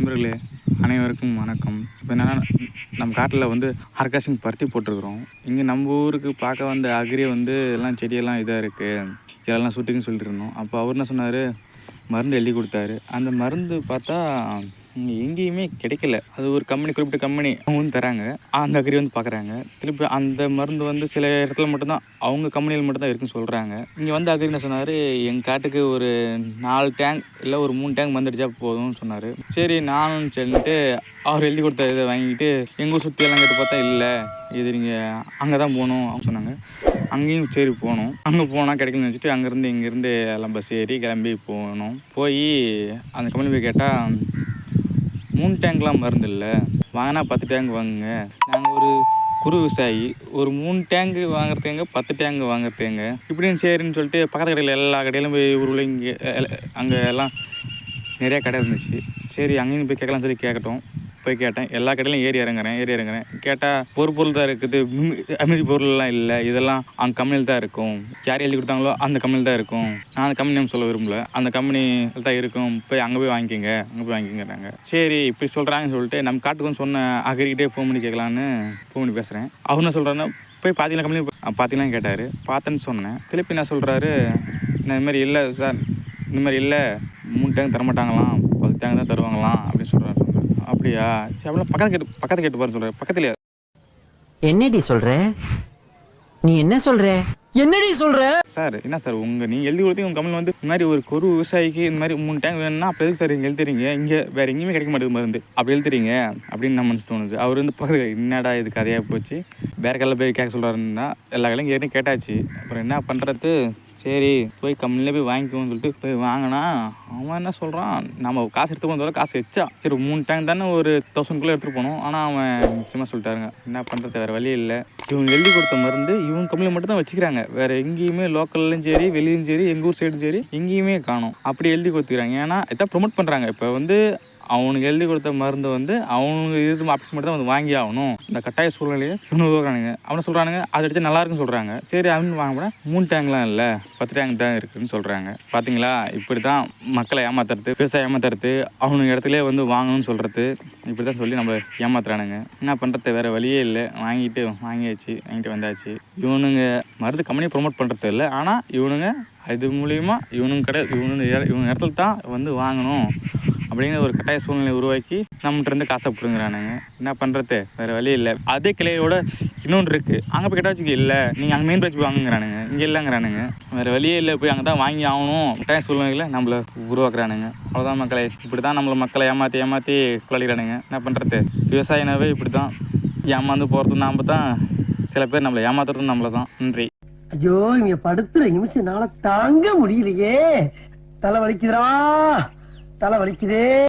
நண்பர்களே, அனைவருக்கும் வணக்கம். இப்போ என்னன்னா, நம்ம காட்டில் வந்து ஆர்காசிங் பருத்தி போட்டிருக்கிறோம். இங்கே நம்ம ஊருக்கு பார்க்க வந்த அக்ரி வந்து எல்லாம் செடியெல்லாம் இதாக இருக்குது, இதெல்லாம் சுட்டுக்குன்னு சொல்லிட்டு இருந்தோம். அப்போ அவர் என்ன சொன்னார், மருந்து எழுதி கொடுத்தாரு. அந்த மருந்து பார்த்தா இங்கே எங்கேயுமே கிடைக்கல. அது ஒரு கம்பெனி, குறிப்பிட்ட கம்பெனி அவங்க வந்து தராங்க, அந்த அக்ரி வந்து பார்க்குறாங்க. திருப்பி அந்த மருந்து வந்து சில இடத்துல மட்டும்தான், அவங்க கம்பெனியில் மட்டும்தான் இருக்குன்னு சொல்கிறாங்க. இங்கே வந்து அக்ரி என்ன சொன்னார், எங்கள் காட்டுக்கு ஒரு 4 டேங்க் இல்லை ஒரு 3 டேங்க் மருந்து அடித்தா போதும்னு சொன்னார். சரி நானும் சொல்லிட்டு அவர் எழுதி கொடுத்த இதை வாங்கிட்டு எங்கள் ஊர் சுற்றியெல்லாம் கேட்டு பார்த்தா இல்லை, இது நீங்கள் அங்கே தான் போகணும் அப்படின்னு சொன்னாங்க. அங்கேயும் சரி போனோம். அங்கே போனால் கிடைக்குன்னு நினச்சிட்டு அங்கேருந்து இங்கேருந்து எல்லாம் பஸ் ஏறி கிளம்பி போனோம். போய் அந்த கம்பெனி போய் கேட்டால் 3 டேங்க்லாம் மருந்து இல்லை, வாங்கினா 10 டேங்க் வாங்குங்க. நாங்கள் ஒரு குறு விவசாயி, ஒரு 3 டேங்கு வாங்குறதுங்க 10 டேங்கு வாங்குறதுங்க இப்படின்னு சரின்னு சொல்லிட்டு பக்கத்து கடையில் எல்லா கடையிலும் போய் ஊரில் இங்கே அங்கே எல்லாம் நிறையா கடை இருந்துச்சு. சரி அங்கேயும் போய் கேட்கலாம்னு சொல்லி போய் கேட்டேன். எல்லா கடையிலும் ஏறி இறங்குறேன். கேட்டால் பொருள் தான் இருக்குது, அமைதி பொருள்லாம் இல்லை, இதெல்லாம் அங்கே கம்பெனியில் தான் இருக்கும். யார் எழுதி கொடுத்தாங்களோ அந்த கம்பெனியில் தான் இருக்கும். நான் அந்த கம்பெனி நேம் சொல்ல விரும்பல, அந்த கம்பெனியில் தான் இருக்கும். அங்கே போய் வாங்கிக்கோங்கிறாங்க. சரி இப்படி சொல்கிறாங்கன்னு சொல்லிட்டு நம்ம காட்டுக்கு வந்து சொன்ன அகரிக்கிட்டே ஃபோன் பண்ணி கேட்கலான்னு ஃபோன் பண்ணி பேசுகிறேன். அவர் என்ன சொல்கிறாருன்னா, போய் பார்த்தீங்களா கம்பெனி பார்த்தீங்களான்னு கேட்டார். பார்த்தேன்னு சொன்னேன். திருப்பி என்ன சொல்கிறாரு, நான் இது மாதிரி இல்லை சார், இந்த மாதிரி இல்லை, 3 டேங்க் தரமாட்டாங்களாம், 10 டேங்க் தான் தருவாங்களாம் அப்படின்னு சொல்கிறாரு. அப்படியா சரி, அப்படின்னா பக்கத்து கேட்டு பாரு சொல்கிறேன். பக்கத்துலையா? என்னடி சொல்ற, நீ என்ன சொல்ற, என்னடி சொல்ற சார்? என்ன சார் நீங்கள் எழுதி கொடுத்தீங்க, உங்கள் கம்பெனி வந்து இந்த மாதிரி ஒரு குறு விவசாயிக்கு இந்த மாதிரி 3 டேங்க் வேணும்னா அப்போ எதுக்கு சார் இங்கே எழுதுறீங்க, இங்கே வேறு எங்கேயுமே கிடைக்க மாட்டேங்குது மருந்து, அப்படி எழுதுறீங்க அப்படின்னு நம்ம மனசு தோணுது. அவர் வந்து பக்கத்து என்னடா இது கதையாக போச்சு, வேறு கடையில் போய் கேட்க சொல்கிறாருன்னா எல்லா கடையும் ஏறி கேட்டாச்சு. அப்புறம் என்ன பண்ணுறது, சரி போய் கம்பெனியில் போய் வாங்கிக்கோன்னு சொல்லிட்டு போய் வாங்கினா அவன் என்ன சொல்கிறான், நம்ம காசு எடுத்து போனதோட காசு வச்சா சரி 3 டேங்க் தானே ஒரு 1000 எடுத்துகிட்டு போனோம். ஆனால் அவன் நிச்சயமாக சொல்லிட்டாருங்க, என்ன பண்ணுறது வேறு வழி இல்லை, இவங்க எழுதி கொடுத்த மருந்து இவங்க கம்பெனியில் மட்டும் தான் வச்சுக்கிறாங்க, வேறு எங்கேயுமே லோக்கல்லையும் சரி வெளியும் சரி எங்கள் ஊர் சைடும் சரி எங்கேயுமே காணும், அப்படி எழுதி கொடுத்துக்கிறாங்க. ஏன்னா இதான் ப்ரொமோட் பண்ணுறாங்க. இப்போ வந்து அவனுக்கு எழுதி கொடுத்த மருந்து வந்து அவனுக்கு இது ஆஃபீஸ் மட்டும் தான் வந்து வாங்கி ஆகணும், இந்த கட்டாய சூழ்நிலையை இவனு உருவாக்குறானுங்க. அவனை சொல்கிறானுங்க அது அடிச்சா நல்லா இருக்குன்னு சொல்கிறாங்க. சரி அவனு வாங்க போனால் 3 டேங்க்லாம் இல்லை 10 டேங்க் தான் இருக்குதுன்னு சொல்கிறாங்க. பார்த்தீங்களா, இப்படி தான் மக்களை ஏமாத்துறது, விவசாயம் ஏமாத்துறது, அவனுக்கு இடத்துல வந்து வாங்கணும்னு சொல்கிறது, இப்படி தான் சொல்லி நம்மளை ஏமாத்துறானுங்க. என்ன பண்ணுறது, வேறு வழியே இல்லை, வாங்கிட்டு வந்தாச்சு. இவனுங்க மருந்து கம்பெனியை ப்ரொமோட் பண்ணுறது இல்லை, ஆனால் இவனுங்க இது மூலிமா இவங்க இடத்துல தான் வந்து வாங்கணும் அப்படிங்கிற ஒரு கட்டாய சூழ்நிலை உருவாக்கி நம்மகிட்ட இருந்து காசை பிடுங்குறானுங்க. என்ன பண்ணுறது, வேறு வழி இல்லை. அதே கிளையோட இன்னொன்று இருக்குது, அங்கே போய் கிட்ட வச்சுக்க இல்லை, நீங்கள் அங்கே மெயின் பிரான்ச் வாங்குங்கிறானுங்க, இங்கே இல்லைங்கிறானுங்க. வேறு வழியே இல்லை, போய் அங்கே தான் வாங்கி ஆகணும் கட்டாய சூழ்நிலையில் நம்மளை உருவாக்குறானுங்க. அவ்வளோதான் மக்களை, இப்படி தான் நம்மளை மக்களை ஏமாற்றி குழலிக்கிறானுங்க. என்ன பண்ணுறது, விவசாயினாவே இப்படி தான், ஏமாந்து போகிறதும் நாம் தான், சில பேர் நம்மளை ஏமாத்துறதும் நம்மளை தான். நன்றி. ஐயோ, இங்க படுத்துற நிமிஷம்னால தாங்க முடியலையே, தலை வலிக்குதே.